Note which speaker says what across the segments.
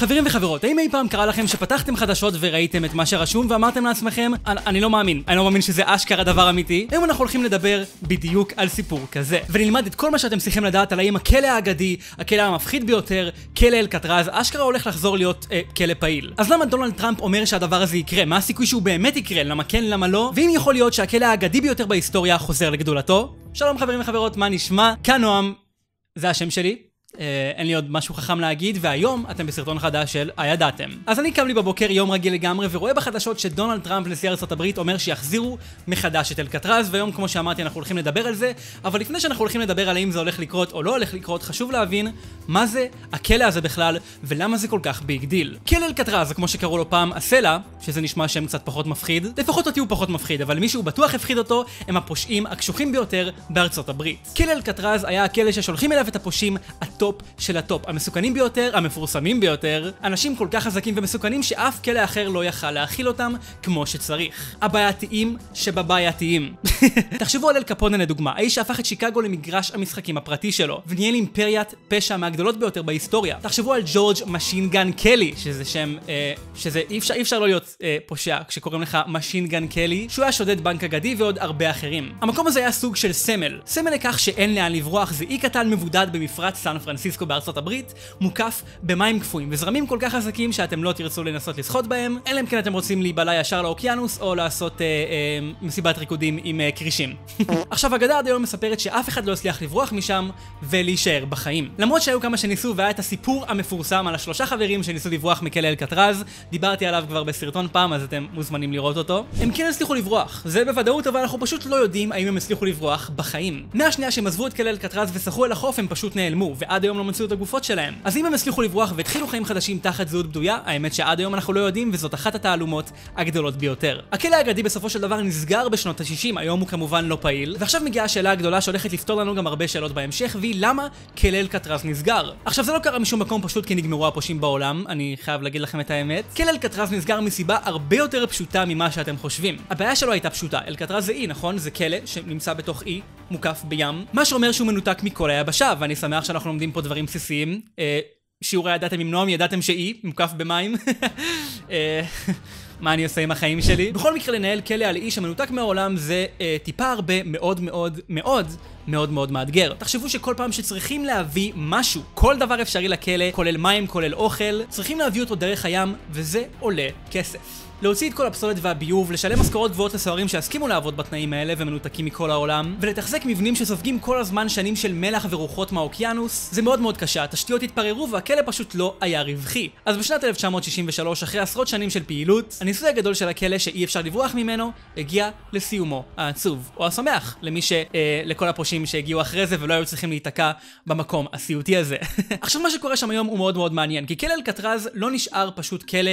Speaker 1: חברים וחברות, האם אי פעם קרה לכם שפתחתם חדשות וראיתם את מה שרשום ואמרתם לעצמכם, אני לא מאמין שזה אשכרה דבר אמיתי? היום אנחנו הולכים לדבר בדיוק על סיפור כזה, ונלמד את כל מה שאתם צריכים לדעת על האם הכלא האגדי, הכלא המפחיד ביותר, כלא אלקטרז, אשכרה הולך לחזור להיות כלא פעיל. אז למה דונלד טראמפ אומר שהדבר הזה יקרה? מה הסיכוי שהוא באמת יקרה? למה כן, למה לא? ואם יכול להיות שהכלא האגדי ביותר בהיסטוריה חוזר לגדולתו? שלום חברים וחברות, מה נשמע? כאן נועם, זה השם שלי. אין לי עוד משהו חכם להגיד, והיום אתם בסרטון חדש של הידעתם. אז אני קם לי בבוקר יום רגיל לגמרי ורואה בחדשות שדונלד טראמפ נשיא ארצות הברית אומר שיחזירו מחדש את אלקטרז, והיום כמו שאמרתי אנחנו הולכים לדבר על זה, אבל לפני שאנחנו הולכים לדבר על האם זה הולך לקרות או לא הולך לקרות, חשוב להבין מה זה הכלא הזה בכלל ולמה זה כל כך ביג דיל. כלא אלקטרז, כמו שקראו לו פעם הסלע, שזה נשמע שם קצת פחות מפחיד, לפחות אותי הוא פחות מפחיד, אבל מישהו בטוח הפחיד אותו, הם הפושעים הקשוחים ביותר בארצות הברית. כלא אלקטרז היה הכלא ששולחים אליו את הפושעים הטופ של הטופ, המסוכנים ביותר, המפורסמים ביותר, אנשים כל כך חזקים ומסוכנים שאף כלא אחר לא יכל להכיל אותם כמו שצריך. הבעייתיים שבבעייתיים. תחשבו על אל קפונה לדוגמה, האיש שהפך את שיקגו למגרש המשחקים הפרטי שלו, וניהל אימפריית פשע מהגדולות ביותר בהיסטוריה. תחשבו על ג'ורג' משין גן קלי, שזה שם, אי אפשר לא להיות פושע כשקוראים לך משין גן קלי, שהוא היה שודד בנק אגדי ועוד הרבה אחרים. המקום הזה היה סוג של סמל לכך שאין לאן לברוח, זה אי קטן מבודד במפרץ סן פרנסיסקו בארצות הברית, מוקף במים קפואים וזרמים כל כך חזקים שאתם לא תרצו לנסות לשחות בהם, אלא אם כן אתם רוצים להיבלע ישר לאוקיינוס או לעשות מסיבת ריקודים עם קרישים. עכשיו אגדה עד היום מספרת שאף אחד לא הצליח לברוח משם ולהישאר בחיים. למרות שהיו כמה שניסו והיה את הסיפור המפורסם על השלושה חברים שניסו לברוח מכלא אלקטרז, דיברתי עליו כבר בסרטון פעם אז אתם מוזמנים לראות אותו. הם כן הצליחו לברוח, זה בוודאות, אבל אנחנו פשוט לא יודעים האם הם הצליחו לברוח בחיים. מהשנייה שהם עזבו את כלא אלקטרז ושחו אל החוף הם פשוט נעלמו, ועד היום לא מצאו את הגופות שלהם. אז אם הם הצליחו לברוח והתחילו חיים חדשים תחת זהות בדויה, האמת שעד היום אנחנו לא יודעים, וזאת אחת התעלומות הגדולות ביותר. הכלא האגדי בסופו של דבר נסגר בשנות ה-60, היום הוא כמובן לא פעיל, ועכשיו מגיעה השאלה הגדולה שהולכת לפתור לנו גם הרבה שאלות בהמשך, והיא למה כלא אלקטרז נסגר. עכשיו זה לא קרה משום מקום פשוט כי נגמרו הפושעים בעולם, אני חייב להגיד לכם את האמת. כלא אלקטרז נסגר מסיבה הרבה יותר פשוטה ממה שאתם חושבים. הבעיה שלו הייתה פשוטה, אלקטרז זה אי, נכון? זה כלא שנמצא בתוך אי, מוקף בים, מה שאומר שהוא מנותק מכל היבשה, ואני שמח שאנחנו לומדים פה דברים בסיסיים. שיעורי ידעתם עם נועם, ידעתם שאי, מוקף במים. מה אני עושה עם החיים שלי? בכל מקרה לנהל כלא על אי שמנותק מהעולם זה טיפה הרבה מאוד מאתגר. תחשבו שכל פעם שצריכים להביא משהו, כל דבר אפשרי לכלא, כולל מים, כולל אוכל, צריכים להביא אותו דרך הים, וזה עולה כסף. להוציא את כל הפסולת והביוב, לשלם משכורות גבוהות לסוהרים שיסכימו לעבוד בתנאים האלה ומנותקים מכל העולם, ולתחזק מבנים שסופגים כל הזמן שנים של מלח ורוחות מהאוקיינוס, זה מאוד קשה, התשתיות התפררו והכלא פשוט לא היה רווחי. אז בשנת 1963, אחרי עשרות שנים של פעילות, הניסוי הגדול של הכלא שאי אפשר לברוח ממנו, הגיע לסיומו העצוב, או השמח, לכל הפושעים שהגיעו אחרי זה ולא היו צריכים להיתקע במקום הסיוטי הזה. עכשיו מה שקורה שם היום הוא מאוד מעניין, כי כלא אלקטרז לא נשאר פשוט כלא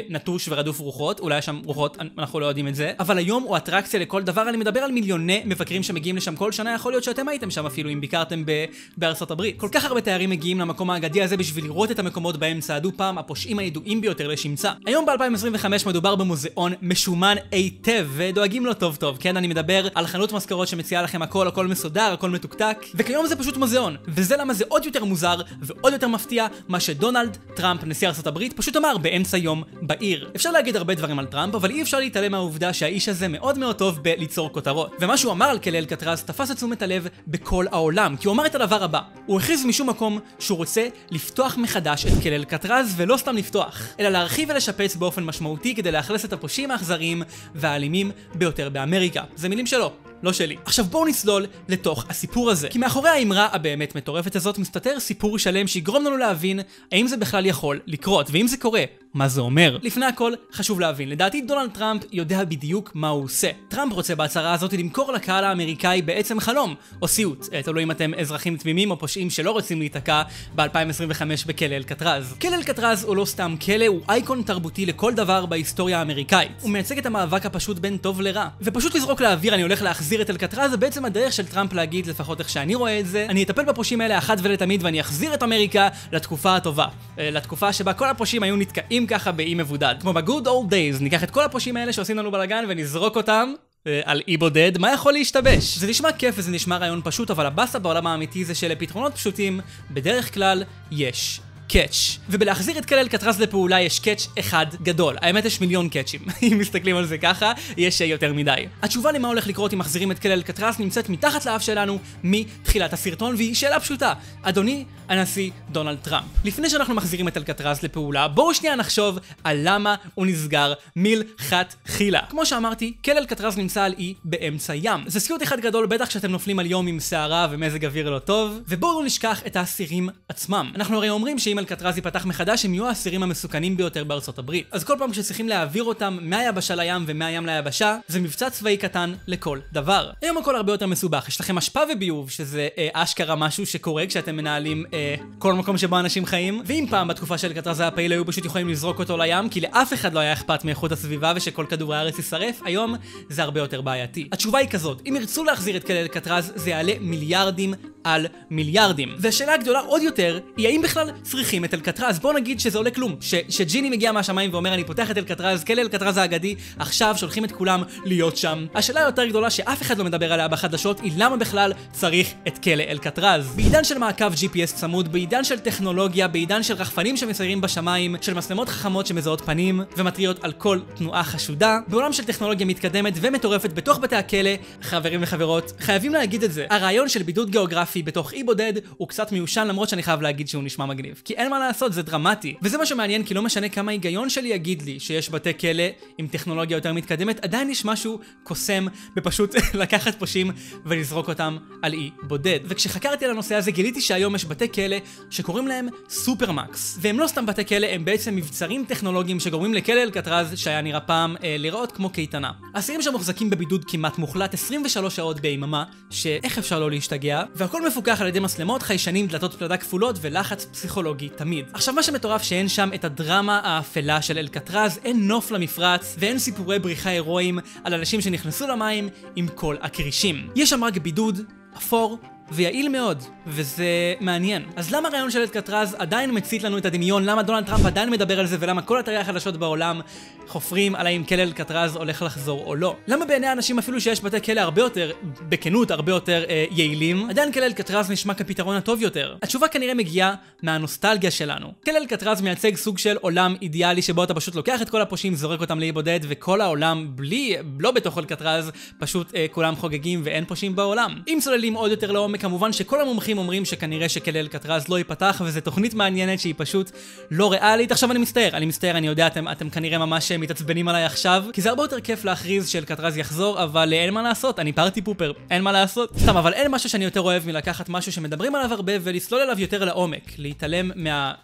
Speaker 1: נטוש ורדוף רוחות, אולי שם רוחות, אנחנו לא יודעים את זה, אבל היום הוא אטרקציה לכל דבר. אני מדבר על מיליוני מבקרים שמגיעים לשם כל שנה, יכול להיות שאתם הייתם שם אפילו אם ביקרתם בארצות הברית. כל כך הרבה תיירים מגיעים למקום האגדי הזה בשביל לראות את המקומות בהם צעדו פעם הפושעים הידועים ביותר לשמצה. היום ב-2025 מדובר במוזיאון משומן היטב ודואגים לו טוב, כן? אני מדבר על חנות מזכרות שמציעה לכם הכל מסודר, הכל מתוקתק, וכיום זה פשוט מוזיאון. וזה למה זה עוד יותר מוזר ועוד יותר מפתיע מה שדונלד טראמפ, נשיא ארצות הברית, פשוט אמר באמצע יום בעיר. אפשר להגיד הרבה דברים על טראמפ, אבל אי אפשר להתעלם מהעובדה שהאיש הזה מאוד טוב בליצור כותרות. ומה שהוא אמר על כלא אלקטרז תפס את תשומת הלב בכל העולם, כי הוא אמר את הדבר הבא. הוא הכריז משום מקום שהוא רוצה לפתוח מחדש את כלא אלקטרז, ולא סתם לפתוח, אלא להרחיב ולשפץ באופן משמעותי כדי לאכלס את הפושעים האכזריים והאלימים ביותר באמריקה. זה מילים שלו, לא שלי. עכשיו בואו נסלול לתוך הסיפור הזה, כי מאחורי האמרה הבאמת מטורפת הזאת מסתתר סיפור שלם שיגרום לנו להבין האם זה בכלל יכול לקרות, ואם זה קורה, מה זה אומר. לפני הכל חשוב להבין, לדעתי דונלד טראמפ יודע בדיוק מה הוא עושה. טראמפ רוצה בהצהרה הזאת למכור לקהל האמריקאי בעצם חלום או סיוט, תלוי אם אתם אזרחים תמימים או פושעים שלא רוצים להיתקע ב-2025 בכלא אלקטרז. כלא אלקטרז הוא לא סתם כלא, הוא אייקון תרבותי לכל דבר בהיסטוריה האמריקאית. הוא מייצג את המאבק הפשוט בין טוב לרע, ופשוט לזרוק לאוויר אני הולך להחזיר את אלקטרז זה בעצם הדרך של טראמפ להגיד, לפחות איך שאני רואה את זה, אני אטפל בפושעים האלה אחת ולתמיד ואני אחזיר את אמריקה לתקופה הטובה, לתקופה שבה כל הפושעים היו נתקעים ככה באי מבודד, כמו ב-good old days. ניקח את כל הפושעים האלה שעושים לנו בלגן ונזרוק אותם על אי בודד, מה יכול להשתבש? זה נשמע כיף וזה נשמע רעיון פשוט, אבל הבאסה בעולם האמיתי זה שלפתרונות פשוטים בדרך כלל יש קאץ'. ובלהחזיר את כלא אלקטרז לפעולה יש קאץ' אחד גדול. האמת יש מיליון קאצ'ים. אם מסתכלים על זה ככה, יש יותר מדי. התשובה למה הולך לקרות אם מחזירים את כלא אלקטרז נמצאת מתחת לאף שלנו מתחילת הסרטון, והיא שאלה פשוטה. אדוני הנשיא דונלד טראמפ, לפני שאנחנו מחזירים את אלקטרז לפעולה, בואו שנייה נחשוב על למה הוא נסגר מלכתחילה. כמו שאמרתי, כלא אלקטרז נמצא על אי באמצע ים. זה סיוט אחד גדול, בטח כשאתם נופלים על יום עם שערה ומזג אוויר לא טוב. ובואו לא נשכח את האסירים עצמם. אנחנו הרי אומרים שאם אלקטרז ייפתח מחדש הם יהיו האסירים המסוכנים ביותר בארצות הברית. אז כל פעם כשצריכים להעביר אותם מהיבשה לים ומהים ליבשה, זה מבצע צבאי קטן לכל דבר. היום הכל הרבה יותר מסובך. יש לכם אשפה וביוב, שזה אשכרה משהו שקורה כשאתם מנהלים כל מקום שבו אנשים חיים. ואם פעם בתקופה של אלקטרז היה פעיל היו פשוט יכולים לזרוק אותו לים, כי לאף אחד לא היה אכפת מאיכות הסביבה ושכל כדור הארץ יישרף, היום זה הרבה יותר בעייתי. התשובה היא כזאת, אם ירצו להחזיר את כלא אלקטרז זה יעלה מיליארדים על מיליארדים. והשאלה הגדולה עוד יותר היא האם בכלל צריכים את אלקטרז. בוא נגיד שזה עולה כלום, שג'יני מגיע מהשמיים ואומר אני פותח את אלקטרז, כלא אלקטרז האגדי, עכשיו שולחים את כולם להיות שם. השאלה היותר גדולה שאף אחד לא מדבר עליה בחדשות היא למה בכלל צריך את כלא אלקטרז. בעידן של מעקב GPS צמוד, בעידן של טכנולוגיה, בעידן של רחפנים שמסיירים בשמיים, של מצלמות חכמות שמזהות פנים ומתריעות על כל תנועה חשודה, בעולם של טכנולוגיה מתקדמת ומטורפת בתוך בתי הכלא, חברים וחברות, חייבים להגיד את זה. הרעיון של בידוד גיאוגרפי בתוך אי בודד הוא קצת מיושן, למרות שאני חייב להגיד שהוא נשמע מגניב. כי אין מה לעשות, זה דרמטי. וזה מה שמעניין, כי לא משנה כמה היגיון שלי יגיד לי שיש בתי כלא עם טכנולוגיה יותר מתקדמת, עדיין יש משהו קוסם בפשוט לקחת פושעים ולזרוק אותם על אי בודד. וכשחקרתי על הנושא הזה גיליתי שהיום יש בתי כלא שקוראים להם סופרמקס. והם לא סתם בתי כלא, הם בעצם מבצרים טכנולוגיים שגורמים לכלא אלקטרז שהיה נראה פעם לראות כמו קייטנה. האסירים שמוחזקים בבידוד כמעט מוחלט 23 שעות ביממה, שאיך אפשר לא להשתגע, והכל מפוקח על ידי מצלמות, חיישנים, דלתות פלדה כפולות ולחץ פסיכולוגי תמיד. עכשיו מה שמטורף שאין שם את הדרמה האפלה של אלקטרז, אין נוף למפרץ ואין סיפורי בריחה הירואיים על אנשים שנכנסו למים עם כל הקרישים. יש שם רק בידוד, אפור ויעיל מאוד, וזה מעניין. אז למה הרעיון של אלקטרז עדיין מצית לנו את הדמיון? למה דונלד טראמפ עדיין מדבר על זה? ולמה כל אתרי החדשות בעולם חופרים על האם כלא אלקטרז הולך לחזור או לא? למה בעיני האנשים אפילו שיש בתי כלא הרבה יותר, בכנות, הרבה יותר יעילים, עדיין כלא אלקטרז נשמע כפתרון הטוב יותר? התשובה כנראה מגיעה מהנוסטלגיה שלנו. כלא אלקטרז מייצג סוג של עולם אידיאלי שבו אתה פשוט לוקח את כל הפושעים, זורק אותם לאי בודד, וכל העולם לא בתוך אלקטרז, פשוט כולם חוגגים ואין פושעים בעולם. אם צוללים עוד יותר לעומק, כמובן שכל המומחים אומרים שכנראה שכלא אלקטרז לא ייפתח, וזו תוכנית מעניינת שהיא פשוט לא ריאלית. עכשיו אני מצטער, אני יודע, אתם כנראה ממש מתעצבנים עליי עכשיו, כי זה הרבה יותר כיף להכריז שאלקטרז יחזור, אבל אין מה לעשות, אני פארטי פופר, אין מה לעשות. סתם, אבל אין משהו שאני יותר אוהב מלקחת משהו שמדברים עליו הרבה ולסלול עליו יותר לעומק, להתעלם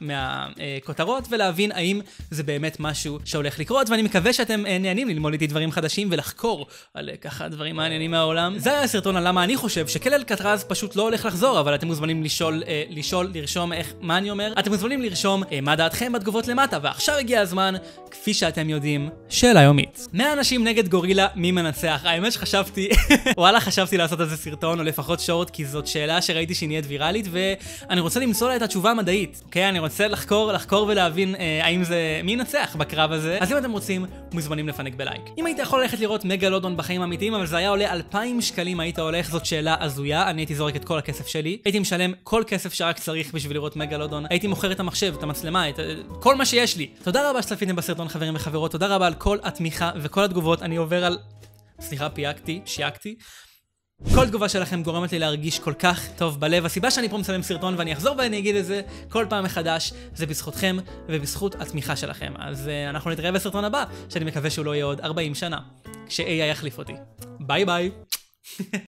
Speaker 1: מהכותרות ולהבין האם זה באמת משהו שהולך לקרות, ואני מקווה שאתם נהנים ללמוד איתי דברים חדשים ולחקור על ככה דברים מעניינים מהעולם. זה היה הסרטון על למה אני חושב שכלא אלקטרז פשוט לא הולך לחזור, אבל אתם מוזמנים לרשום מה אני אומר. אתם מוזמנים לרשום מה דעתכם בתגובות למטה, ועכשיו הגיע הזמן, כפי שאתם יודעים, שאלה יומית. 100 אנשים נגד גורילה, מי מנצח? האמת שחשבתי, חשבתי לעשות איזה סרטון, או לפחות שורט, כי זאת שאלה שראיתי שהיא נהיית ויראלית, ואני רוצה למצוא לה את התשובה המדעית. אוקיי? אני רוצה לחקור ולהבין האם זה מי ינצח בקרב הזה. אז אם אתם רוצים, מוזמנים לפנק בלייק. אם היית יכול ללכת לראות מגלודון בחיים האמיתיים, אבל זה היה עולה 2,000 שקלים, היית הולך? זאת שאלה הזויה. אני הייתי זורק את כל הכסף שלי, הייתי משלם כל כסף שרק צריך בשביל לראות מגלודון, הייתי מוכר את המחשב, את המצלמה, כל מה שיש לי. תודה רבה שצפיתם בסרטון חברים וחברות, תודה רבה על כל התמיכה וכל התגובות. אני עובר על... סליחה, שייקתי. כל תגובה שלכם גורמת לי להרגיש כל כך טוב בלב. הסיבה שאני פה מצלם סרטון ואני אחזור ואני אגיד את זה כל פעם מחדש, זה בזכותכם ובזכות התמיכה שלכם. אז אנחנו נתראה בסרטון הבא, שאני מקווה שהוא לא יהיה עוד 40 שנה, כש-AI יחליף אותי. ביי ביי.